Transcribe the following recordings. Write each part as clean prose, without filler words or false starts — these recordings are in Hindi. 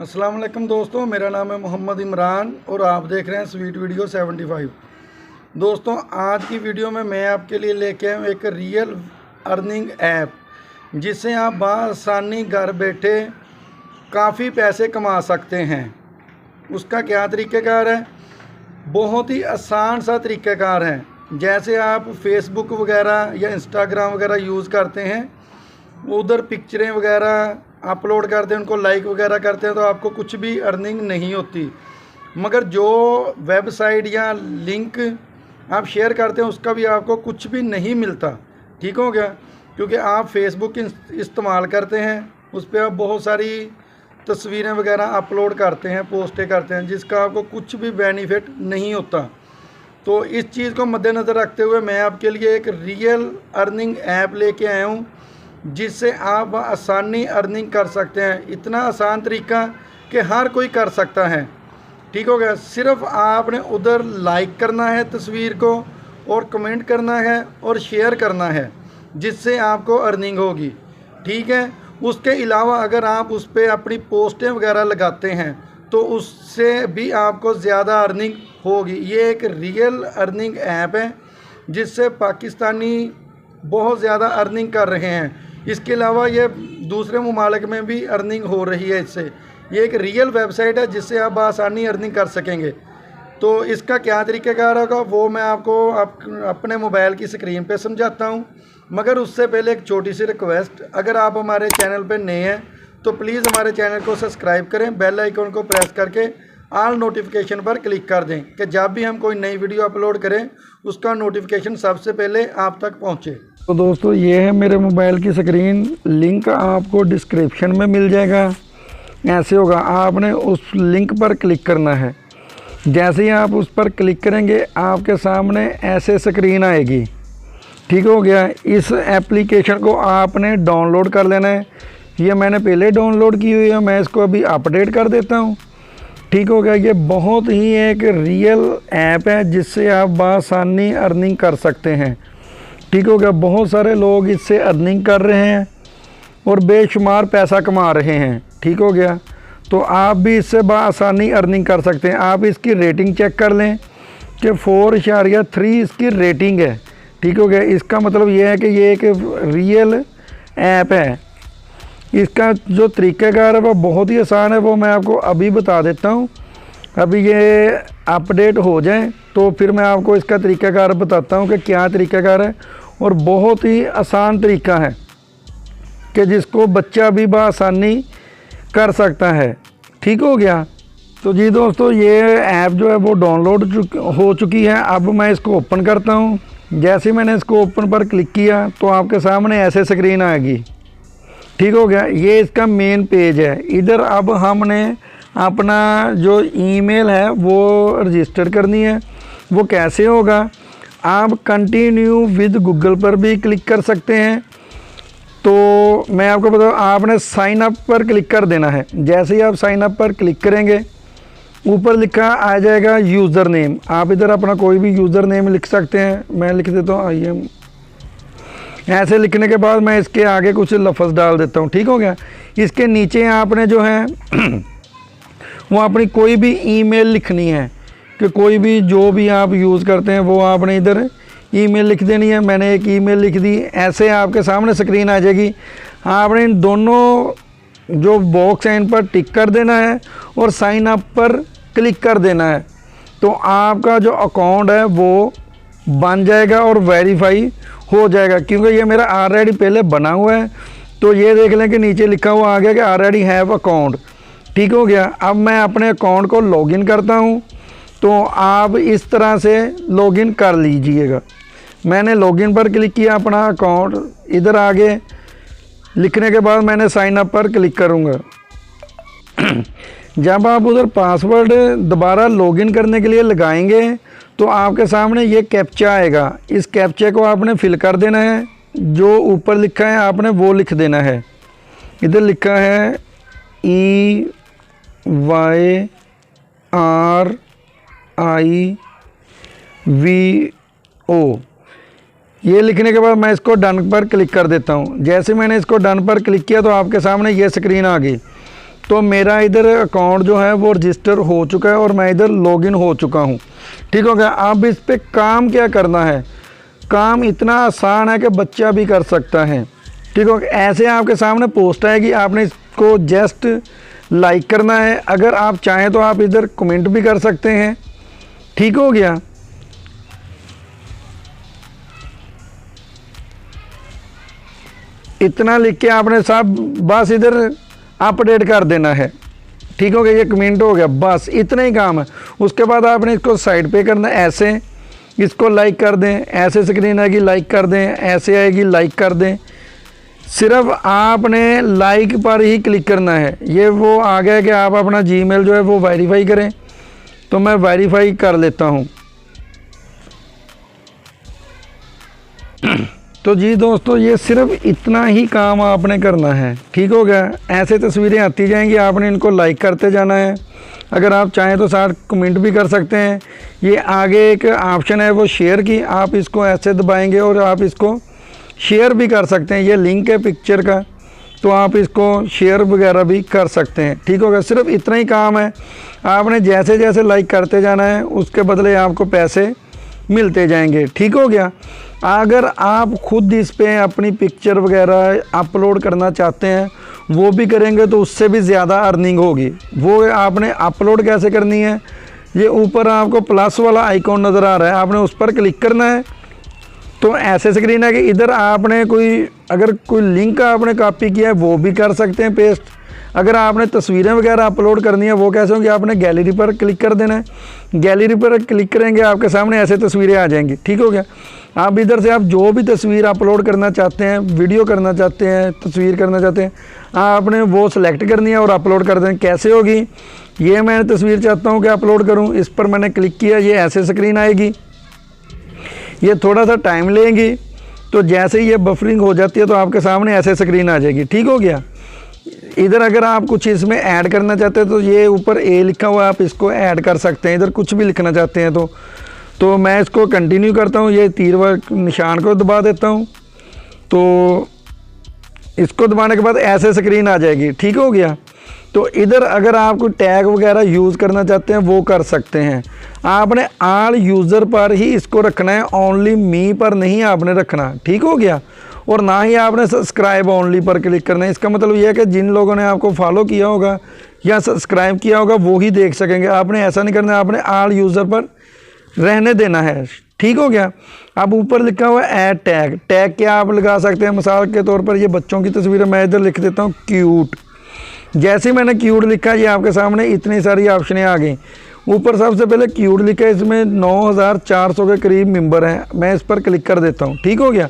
अस्सलाम वालेकुम दोस्तों, मेरा नाम है मोहम्मद इमरान और आप देख रहे हैं स्वीट वीडियो 75। दोस्तों, आज की वीडियो में मैं आपके लिए लेके आया हूँ एक रियल अर्निंग ऐप जिससे आप बआसानी घर बैठे काफ़ी पैसे कमा सकते हैं। उसका क्या तरीक़ेकार है? बहुत ही आसान सा तरीक़ेकार है। जैसे आप फेसबुक वगैरह या इंस्टाग्राम वगैरह यूज़ करते हैं, उधर पिक्चरें वगैरह अपलोड करते हैं, उनको लाइक वगैरह करते हैं, तो आपको कुछ भी अर्निंग नहीं होती। मगर जो वेबसाइट या लिंक आप शेयर करते हैं उसका भी आपको कुछ भी नहीं मिलता। ठीक हो गया? क्योंकि आप फेसबुक इस्तेमाल करते हैं, उस पर आप बहुत सारी तस्वीरें वगैरह अपलोड करते हैं, पोस्टें करते हैं, जिसका आपको कुछ भी बेनिफिट नहीं होता। तो इस चीज़ को मद्देनज़र रखते हुए मैं आपके लिए एक रियल अर्निंग ऐप लेके आया हूँ जिससे आप आसानी अर्निंग कर सकते हैं। इतना आसान तरीका कि हर कोई कर सकता है। ठीक हो गया? सिर्फ आपने उधर लाइक करना है तस्वीर को, और कमेंट करना है और शेयर करना है, जिससे आपको अर्निंग होगी। ठीक है? उसके अलावा अगर आप उस पर अपनी पोस्टें वगैरह लगाते हैं तो उससे भी आपको ज़्यादा अर्निंग होगी। ये एक रियल अर्निंग ऐप है जिससे पाकिस्तानी बहुत ज़्यादा अर्निंग कर रहे हैं। इसके अलावा ये दूसरे ममालिक में भी अर्निंग हो रही है इससे। ये एक रियल वेबसाइट है जिससे आप आसानी अर्निंग कर सकेंगे। तो इसका क्या तरीक़ेकार होगा वो मैं आपको अपने मोबाइल की स्क्रीन पे समझाता हूँ। मगर उससे पहले एक छोटी सी रिक्वेस्ट, अगर आप हमारे चैनल पे नए हैं तो प्लीज़ हमारे चैनल को सब्सक्राइब करें, बेल आइकन को प्रेस करके ऑल नोटिफिकेशन पर क्लिक कर दें कि जब भी हम कोई नई वीडियो अपलोड करें उसका नोटिफिकेशन सबसे पहले आप तक पहुँचे। तो दोस्तों, ये है मेरे मोबाइल की स्क्रीन। लिंक आपको डिस्क्रिप्शन में मिल जाएगा। ऐसे होगा, आपने उस लिंक पर क्लिक करना है। जैसे ही आप उस पर क्लिक करेंगे आपके सामने ऐसे स्क्रीन आएगी। ठीक हो गया? इस एप्लीकेशन को आपने डाउनलोड कर लेना है। ये मैंने पहले डाउनलोड की हुई है, मैं इसको अभी अपडेट कर देता हूँ। ठीक हो गया? ये बहुत ही एक रियल ऐप है जिससे आप बआसानी अर्निंग कर सकते हैं। ठीक हो गया? बहुत सारे लोग इससे अर्निंग कर रहे हैं और बेशुमार पैसा कमा रहे हैं। ठीक हो गया? तो आप भी इससे बआसानी अर्निंग कर सकते हैं। आप इसकी रेटिंग चेक कर लें कि 4.3 इसकी रेटिंग है। ठीक हो गया? इसका मतलब ये है कि ये एक रियल ऐप है। इसका जो तरीक़ेकार है वो बहुत ही आसान है, वो मैं आपको अभी बता देता हूँ। अभी ये अपडेट हो जाए तो फिर मैं आपको इसका तरीक़ाकार बताता हूँ कि क्या तरीक़ाकार है। और बहुत ही आसान तरीका है कि जिसको बच्चा भी बआसानी कर सकता है। ठीक हो गया? तो जी दोस्तों, ये ऐप जो है वो डाउनलोड हो चुकी है। अब मैं इसको ओपन करता हूँ। जैसे मैंने इसको ओपन पर क्लिक किया तो आपके सामने ऐसे स्क्रीन आएगी। ठीक हो गया? ये इसका मेन पेज है। इधर अब हमने अपना जो ईमेल है वो रजिस्टर करनी है। वो कैसे होगा? आप कंटिन्यू विद गूगल पर भी क्लिक कर सकते हैं। तो मैं आपको बताऊँ, आपने साइन अप पर क्लिक कर देना है। जैसे ही आप साइन अप पर क्लिक करेंगे ऊपर लिखा आ जाएगा यूज़र नेम। आप इधर अपना कोई भी यूज़र नेम लिख सकते हैं। मैं लिख देता हूँ IM। ऐसे लिखने के बाद मैं इसके आगे कुछ लफ्ज़ डाल देता हूँ। ठीक हो गया? इसके नीचे आपने जो है वो अपनी कोई भी ईमेल लिखनी है कि कोई भी जो भी आप यूज़ करते हैं वो आपने इधर ईमेल लिख देनी है। मैंने एक ईमेल लिख दी। ऐसे आपके सामने स्क्रीन आ जाएगी। आपने इन दोनों जो बॉक्स हैं इन पर टिक कर देना है और साइन अप पर क्लिक कर देना है। तो आपका जो अकाउंट है वो बन जाएगा और वेरीफाई हो जाएगा, क्योंकि ये मेरा ऑलरेडी पहले बना हुआ है। तो ये देख लें कि नीचे लिखा हुआ आ गया कि ऑलरेडी हैव अकाउंट। ठीक हो गया? अब मैं अपने अकाउंट को लॉगिन करता हूँ। तो आप इस तरह से लॉगिन कर लीजिएगा। मैंने लॉगिन पर क्लिक किया, अपना अकाउंट इधर आगे लिखने के बाद मैंने साइन अप पर क्लिक करूँगा। जब आप उधर पासवर्ड दोबारा लॉगिन करने के लिए लगाएंगे तो आपके सामने ये कैप्चा आएगा। इस कैप्चे को आपने फिल कर देना है। जो ऊपर लिखा है आपने वो लिख देना है। इधर लिखा है EYRIVO। ये लिखने के बाद मैं इसको डन पर क्लिक कर देता हूँ। जैसे मैंने इसको डन पर क्लिक किया तो आपके सामने ये स्क्रीन आ गई। तो मेरा इधर अकाउंट जो है वो रजिस्टर हो चुका है और मैं इधर लॉगिन हो चुका हूँ। ठीक हो गया। अब इस पर काम क्या करना है, काम इतना आसान है कि बच्चा भी कर सकता है। ठीक हो गया। ऐसे आपके सामने पोस्ट आएगी, आपने इसको जस्ट लाइक करना है। अगर आप चाहें तो आप इधर कमेंट भी कर सकते हैं। ठीक हो गया। इतना लिख के आपने सब बस इधर अपडेट कर देना है। ठीक हो गया, ये कमेंट हो गया, बस इतना ही काम है। उसके बाद आपने इसको साइड पे करना है, ऐसे इसको लाइक कर दें, ऐसे स्क्रीन आएगी लाइक कर दें, ऐसे आएगी लाइक कर दें। सिर्फ आपने लाइक पर ही क्लिक करना है। ये वो आ गया कि आप अपना जीमेल जो है वो वेरीफाई करें, तो मैं वेरीफाई कर लेता हूँ। तो जी दोस्तों, ये सिर्फ इतना ही काम आपने करना है। ठीक हो गया। ऐसे तस्वीरें आती जाएंगी, आपने इनको लाइक करते जाना है। अगर आप चाहें तो साथ कमेंट भी कर सकते हैं। ये आगे एक ऑप्शन है वो शेयर की, आप इसको ऐसे दबाएंगे और आप इसको शेयर भी कर सकते हैं। ये लिंक है पिक्चर का, तो आप इसको शेयर वगैरह भी कर सकते हैं। ठीक हो गया। सिर्फ इतना ही काम है, आपने जैसे जैसे लाइक करते जाना है उसके बदले आपको पैसे मिलते जाएंगे। ठीक हो गया। अगर आप खुद इस पे अपनी पिक्चर वगैरह अपलोड करना चाहते हैं, वो भी करेंगे तो उससे भी ज़्यादा अर्निंग होगी। वो आपने अपलोड कैसे करनी है, ये ऊपर आपको प्लस वाला आइकॉन नज़र आ रहा है, आपने उस पर क्लिक करना है। तो ऐसे स्क्रीन है कि इधर आपने अगर कोई लिंक आपने कॉपी किया है वो भी कर सकते हैं पेस्ट। अगर आपने तस्वीरें वगैरह अपलोड करनी है वो कैसे होंगी, आपने गैलरी पर क्लिक कर देना है। गैलरी पर क्लिक करेंगे आपके सामने ऐसे तस्वीरें आ जाएंगी। ठीक हो गया। आप इधर से आप जो भी तस्वीर अपलोड करना चाहते हैं, वीडियो करना चाहते हैं, तस्वीर करना चाहते हैं, आपने वो सिलेक्ट करनी है और अपलोड कर दें। कैसे होगी, ये मैं तस्वीर चाहता हूँ कि अपलोड करूँ, इस पर मैंने क्लिक किया, ये ऐसे स्क्रीन आएगी। ये थोड़ा सा टाइम लेंगी, तो जैसे ही ये बफरिंग हो जाती है तो आपके सामने ऐसे स्क्रीन आ जाएगी। ठीक हो गया। इधर अगर आप कुछ इसमें ऐड करना चाहते हैं तो ये ऊपर ए लिखा हुआ है, आप इसको ऐड कर सकते हैं। इधर कुछ भी लिखना चाहते हैं तो मैं इसको कंटिन्यू करता हूँ, ये तीर निशान को दबा देता हूँ, तो इसको दबाने के बाद ऐसे स्क्रीन आ जाएगी। ठीक हो गया। तो इधर अगर आप कोई टैग वगैरह यूज़ करना चाहते हैं वो कर सकते हैं। आपने ऑल यूज़र पर ही इसको रखना है, ओनली मी पर नहीं आपने रखना। ठीक हो गया। और ना ही आपने सब्सक्राइब ओनली पर क्लिक करना है। इसका मतलब यह है कि जिन लोगों ने आपको फॉलो किया होगा या सब्सक्राइब किया होगा वो ही देख सकेंगे। आपने ऐसा नहीं करना, आपने ऑल यूज़र पर रहने देना है। ठीक हो गया। अब ऊपर लिखा हुआ है ऐड टैग। टैग क्या आप लगा सकते हैं, मिसाल के तौर पर ये बच्चों की तस्वीर है, मैं इधर लिख देता हूँ क्यूट। जैसे मैंने क्यूट लिखा, ये आपके सामने इतनी सारी ऑप्शनें आ गई। ऊपर सबसे पहले क्यूट लिखा है, इसमें 9400 के करीब मेंबर हैं। मैं इस पर क्लिक कर देता हूँ। ठीक हो गया।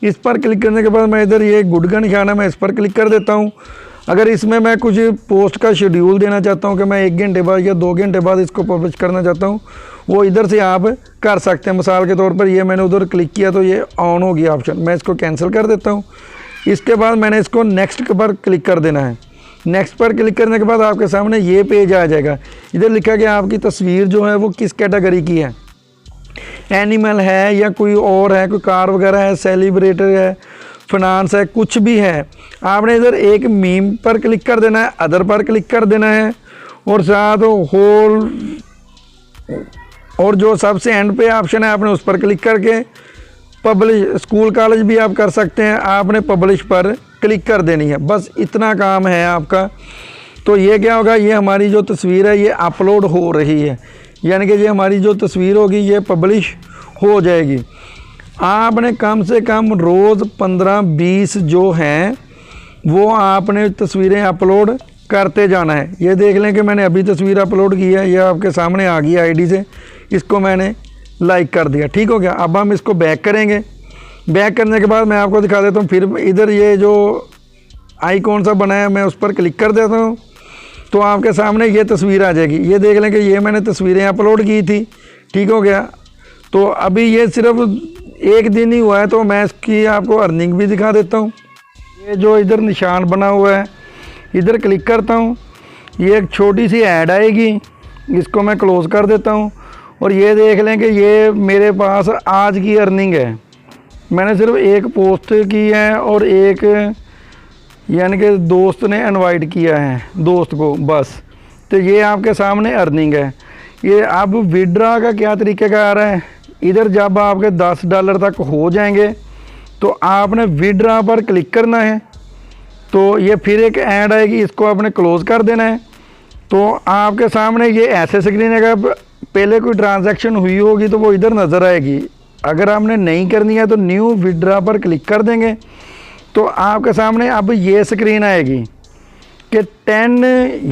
इस पर क्लिक करने के बाद मैं इधर ये गुड का निशान है, मैं इस पर क्लिक कर देता हूँ। अगर इसमें मैं कुछ पोस्ट का शेड्यूल देना चाहता हूँ कि मैं 1 घंटे बाद या 2 घंटे बाद इसको पब्लिश करना चाहता हूँ, वो इधर से आप कर सकते हैं। मिसाल के तौर पर ये मैंने उधर क्लिक किया तो ये ऑन हो गया ऑप्शन, मैं इसको कैंसिल कर देता हूँ। इसके बाद मैंने इसको नेक्स्ट पर क्लिक कर देना है। नेक्स्ट पर क्लिक करने के बाद आपके सामने ये पेज आ जाएगा। इधर लिखा गया आपकी तस्वीर जो है वो किस कैटेगरी की है, एनिमल है या कोई और है, कोई कार वगैरह है, सेलिब्रेटर है, फिनांस है, कुछ भी है। आपने इधर एक मीम पर क्लिक कर देना है, अदर पर क्लिक कर देना है और साथ होल और जो सबसे एंड पे ऑप्शन है आपने उस पर क्लिक करके पब्लिश, स्कूल कॉलेज भी आप कर सकते हैं, आपने पब्लिश पर क्लिक कर देनी है। बस इतना काम है आपका। तो ये क्या होगा, ये हमारी जो तस्वीर है ये अपलोड हो रही है, यानी कि ये हमारी जो तस्वीर होगी ये पब्लिश हो जाएगी। आपने कम से कम रोज़ 15-20 जो हैं वो आपने तस्वीरें अपलोड करते जाना है। ये देख लें कि मैंने अभी तस्वीर अपलोड की है, ये आपके सामने आ गई आईडी से, इसको मैंने लाइक कर दिया। ठीक हो गया। अब हम इसको बैक करेंगे। बैक करने के बाद मैं आपको दिखा देता हूँ। फिर इधर ये जो आइकॉन सा बनाया मैं उस पर क्लिक कर देता हूँ, तो आपके सामने ये तस्वीर आ जाएगी। ये देख लें कि ये मैंने तस्वीरें अपलोड की थी। ठीक हो गया। तो अभी ये सिर्फ 1 दिन ही हुआ है, तो मैं इसकी आपको अर्निंग भी दिखा देता हूँ। ये जो इधर निशान बना हुआ है, इधर क्लिक करता हूँ, ये एक छोटी सी ऐड आएगी, इसको मैं क्लोज़ कर देता हूँ। और ये देख लें कि ये मेरे पास आज की अर्निंग है। मैंने सिर्फ एक पोस्ट की है और एक यानी कि दोस्त ने इनवाइट किया है दोस्त को, बस। तो ये आपके सामने अर्निंग है। ये अब विड्रॉ का क्या तरीक़ाकार है, इधर जब आपके $10 तक हो जाएंगे तो आपने विड्रॉ पर क्लिक करना है। तो ये फिर एक ऐड आएगी, इसको आपने क्लोज़ कर देना है। तो आपके सामने ये ऐसे स्क्रीन है, पहले कोई ट्रांजैक्शन हुई होगी तो वो इधर नज़र आएगी। अगर आपने नहीं करनी है तो न्यू विड्रॉ पर क्लिक कर देंगे तो आपके सामने अब ये स्क्रीन आएगी कि 10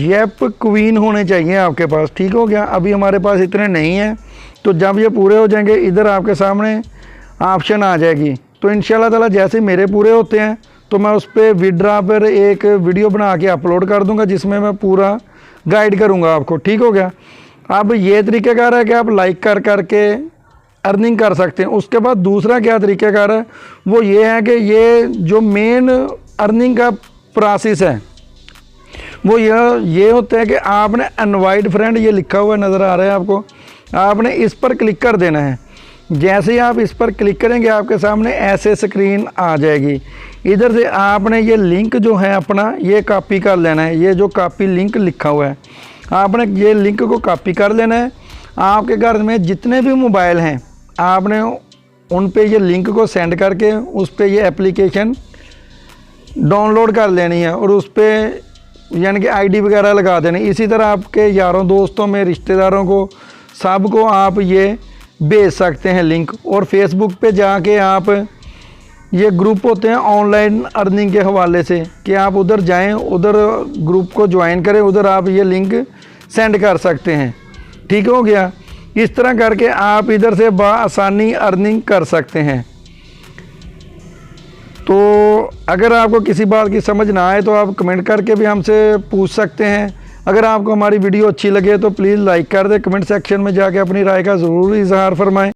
येप क्वीन होने चाहिए आपके पास। ठीक हो गया, अभी हमारे पास इतने नहीं हैं, तो जब ये पूरे हो जाएंगे इधर आपके सामने ऑप्शन आ जाएगी। तो इंशाल्लाह ताला जैसे मेरे पूरे होते हैं तो मैं उस पर विड्रॉ पर एक वीडियो बना के अपलोड कर दूंगा, जिसमें मैं पूरा गाइड करूंगा आपको। ठीक हो गया। अब ये तरीक़ाकार है कि आप लाइक कर करके अर्निंग कर सकते हैं। उसके बाद दूसरा क्या तरीक़ाकार है वो ये है कि ये जो मेन अर्निंग का प्रोसेस है वो ये होता है कि आपने इनवाइट फ्रेंड, ये लिखा हुआ नज़र आ रहा है आपको, आपने इस पर क्लिक कर देना है। जैसे ही आप इस पर क्लिक करेंगे आपके सामने ऐसे स्क्रीन आ जाएगी। इधर से आपने ये लिंक जो है अपना ये कॉपी कर लेना है। ये जो कॉपी लिंक लिखा हुआ है आपने ये लिंक को कॉपी कर लेना है। आपके घर में जितने भी मोबाइल हैं आपने उन पे ये लिंक को सेंड करके उस पे ये एप्लीकेशन डाउनलोड कर लेनी है और उस पर यानी कि आईडी वगैरह लगा देनी। इसी तरह आपके यारों दोस्तों में, रिश्तेदारों को, सबको आप ये भेज सकते हैं लिंक। और फेसबुक पे जाके आप, ये ग्रुप होते हैं ऑनलाइन अर्निंग के हवाले से, कि आप उधर जाएं, उधर ग्रुप को ज्वाइन करें, उधर आप ये लिंक सेंड कर सकते हैं। ठीक हो गया। इस तरह करके आप इधर से बआसानी अर्निंग कर सकते हैं। तो अगर आपको किसी बात की समझ ना आए तो आप कमेंट करके भी हमसे पूछ सकते हैं। अगर आपको हमारी वीडियो अच्छी लगे तो प्लीज़ लाइक कर दें, कमेंट सेक्शन में जाके अपनी राय का ज़रूर इजहार फरमाएं।